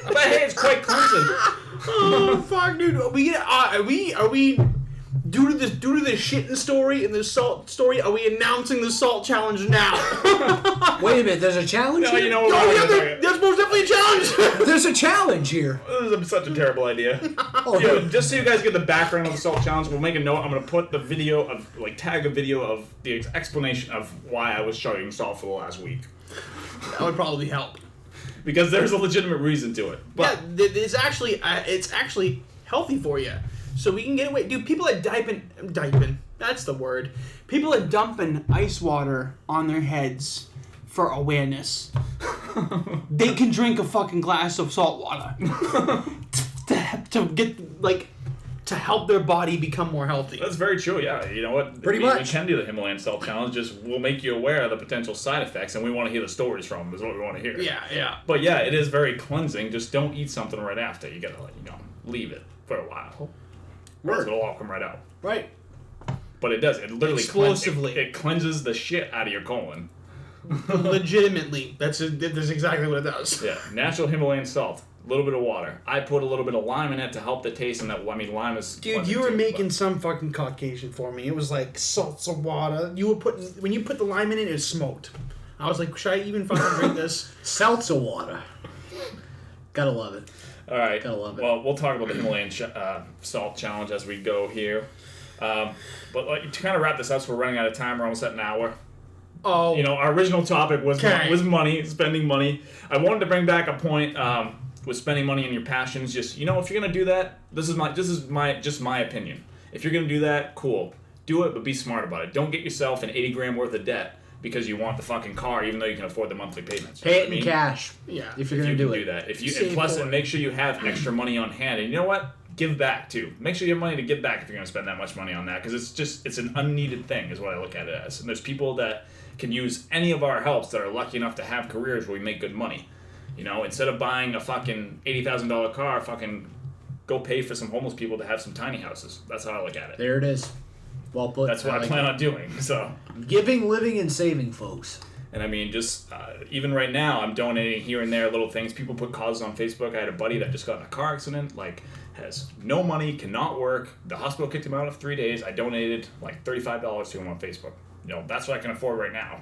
Speaker 2: But hey, it's quite cleansing.
Speaker 1: Oh fuck, dude. Are we due to the shitting story and the salt story? Are we announcing the salt challenge now?
Speaker 4: Wait a minute, there's a challenge
Speaker 2: No,
Speaker 4: here?
Speaker 2: you know what?
Speaker 1: Oh yeah, there's most definitely a challenge.
Speaker 4: There's a challenge here.
Speaker 2: This is such a terrible idea. Just so you guys get the background of the salt challenge, we'll make a note. I'm gonna put the video of tag a video of the explanation of why I was chugging salt for the last week.
Speaker 1: That would probably help.
Speaker 2: Because there's a legitimate reason to it. But
Speaker 1: yeah, it's actually healthy for you. So we can get away. Dude, people are diping. That's the word. People are dumping ice water on their heads for awareness. They can drink a fucking glass of salt water to get to help their body become more healthy.
Speaker 2: that's very true, yeah. You know what?
Speaker 4: Pretty
Speaker 2: We
Speaker 4: much.
Speaker 2: can do the Himalayan Salt Challenge, just we'll make you aware of the potential side effects, and we want to hear the stories from them, is what we want to hear.
Speaker 1: Yeah.
Speaker 2: But yeah, it is very cleansing. Just don't eat something right after. You gotta, leave it for a while. Or else it'll all come right out.
Speaker 1: Right.
Speaker 2: But it does. It literally
Speaker 1: Explosively.
Speaker 2: It cleanses the shit out of your colon.
Speaker 1: Legitimately. That's exactly what it does.
Speaker 2: Yeah, natural Himalayan salt. A little bit of water. I put a little bit of lime in it to help the taste, and that, I mean, lime is...
Speaker 1: Dude, you were making some fucking Caucasian for me. It was like salsa water. You were putting... When you put the lime in it, it was smoked. I was like, should I even fucking drink this?
Speaker 4: Seltzer water. Gotta love it.
Speaker 2: All right.
Speaker 4: Gotta love it.
Speaker 2: Well, we'll talk about the Himalayan Salt Challenge as we go here. But to kind of wrap this up, so we're running out of time. We're almost at an hour.
Speaker 1: Oh.
Speaker 2: You know, our original topic was money, spending money. I wanted to bring back a point with spending money on your passions. Just, you know, if you're gonna do that, this is my opinion. If you're gonna do that, cool, do it, but be smart about it. Don't get yourself an 80 grand worth of debt because you want the fucking car, even though you can afford the monthly payments.
Speaker 4: Pay it in cash.
Speaker 1: Yeah.
Speaker 4: If you're gonna do
Speaker 2: that. And plus, make sure you have extra money on hand. And you know what? Give back too. Make sure you have money to give back if you're going to spend that much money on that, because it's an unneeded thing, is what I look at it as. And there's people that can use any of our helps that are lucky enough to have careers where we make good money. You know, instead of buying a fucking $80,000 car, fucking go pay for some homeless people to have some tiny houses. That's how I look at it.
Speaker 4: There it is. Well put.
Speaker 2: That's what I plan on doing. So
Speaker 4: giving, living, and saving, folks.
Speaker 2: And I mean, just even right now, I'm donating here and there little things. People put causes on Facebook. I had a buddy that just got in a car accident, like, has no money, cannot work. The hospital kicked him out of 3 days. I donated like $35 to him on Facebook. You know, that's what I can afford right now.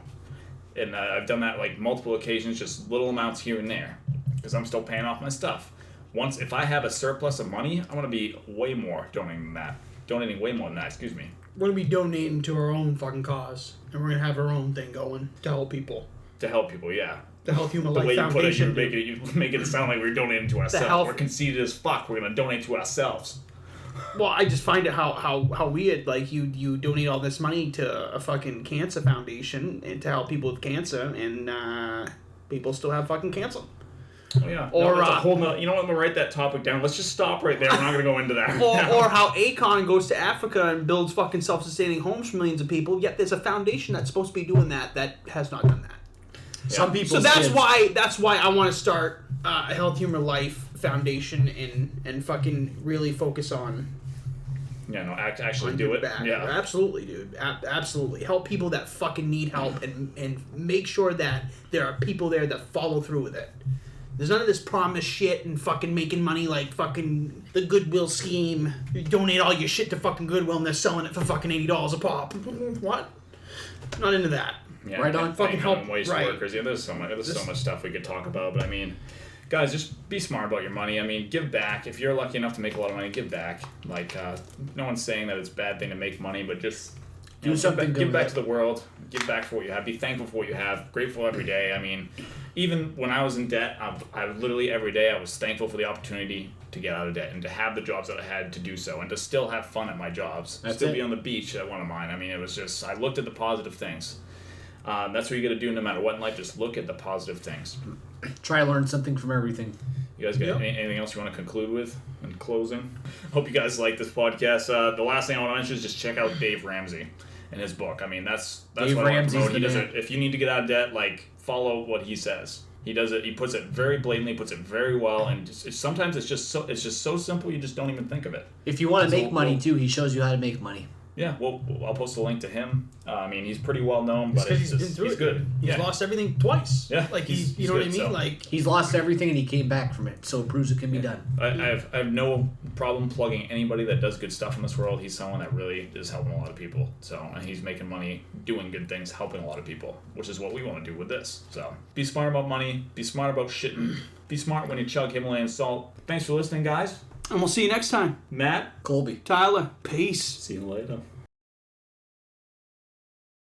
Speaker 2: And I've done that like multiple occasions, just little amounts here and there, because I'm still paying off my stuff. If I have a surplus of money, I'm going to be way more donating way more than that, excuse me.
Speaker 1: We're going to be donating to our own fucking cause. And we're going to have our own thing going to help people.
Speaker 2: To help people, yeah.
Speaker 1: The Health Human
Speaker 2: The
Speaker 1: Life
Speaker 2: way you
Speaker 1: Foundation.
Speaker 2: put it, you make it sound like we're donating to ourselves. We're conceited as fuck. We're going to donate to ourselves.
Speaker 1: Well, I just find it how weird, like, you donate all this money to a fucking cancer foundation and to help people with cancer, and people still have fucking cancer.
Speaker 2: Oh, yeah. Or that's a whole nother, you know what, I'm going to write that topic down. Let's just stop right there. We're not going to go into that.
Speaker 1: Or how Akon goes to Africa and builds fucking self-sustaining homes for millions of people, yet there's a foundation that's supposed to be doing that has not done that.
Speaker 2: Yeah.
Speaker 4: Some people.
Speaker 1: So that's why I want to start a Health Human Life Foundation and fucking really focus on.
Speaker 2: Yeah, no, actually do it.
Speaker 1: Back.
Speaker 2: Yeah,
Speaker 1: absolutely, dude. Absolutely, help people that fucking need help and make sure that there are people there that follow through with it. There's none of this promise shit and fucking making money like fucking the Goodwill scheme. You donate all your shit to fucking Goodwill and they're selling it for fucking $80 a pop. What? Not into that.
Speaker 2: Yeah,
Speaker 1: right on. Fucking help
Speaker 2: waste workers. Yeah, there's so much stuff we could talk about, but I mean, guys, just be smart about your money. I mean, give back. If you're lucky enough to make a lot of money, give back. Like, no one's saying that it's a bad thing to make money, but just
Speaker 4: do something good.
Speaker 2: Give back to the world. Give back for what you have. Be thankful for what you have. Grateful every day. I mean, even when I was in debt, I literally every day I was thankful for the opportunity to get out of debt and to have the jobs that I had to do so and to still have fun at my jobs. Still be on the beach at one of mine. I mean, it was just, I looked at the positive things. That's what you got to do no matter what in life. Just look at the positive things.
Speaker 4: Try to learn something from everything.
Speaker 2: You guys got anything else you want to conclude with in closing? Hope you guys like this podcast. The last thing I want to mention is just check out Dave Ramsey and his book. I mean, that's
Speaker 4: Dave
Speaker 2: what I want to
Speaker 4: Ramsey's
Speaker 2: promote. He does it. If you need to get out of debt, like, follow what he says. He does it. He puts it very blatantly, puts it very well, and sometimes it's just so simple you just don't even think of it.
Speaker 4: If you want to make money too, he shows you how to make money.
Speaker 2: Yeah, well, I'll post a link to him. I mean, he's pretty well known, but he's good.
Speaker 1: He's lost everything twice.
Speaker 2: Yeah,
Speaker 1: like he's you know what I mean? So. Like
Speaker 4: he's lost everything and he came back from it, so it proves it can be done.
Speaker 2: I have no problem plugging anybody that does good stuff in this world. He's someone that really is helping a lot of people. So, and he's making money doing good things, helping a lot of people, which is what we want to do with this. So, be smart about money. Be smart about shitting. Be smart when you chug Himalayan Salt. Thanks for listening, guys.
Speaker 1: And we'll see you next time.
Speaker 2: Matt.
Speaker 4: Colby.
Speaker 1: Tyler. Peace.
Speaker 2: See you later.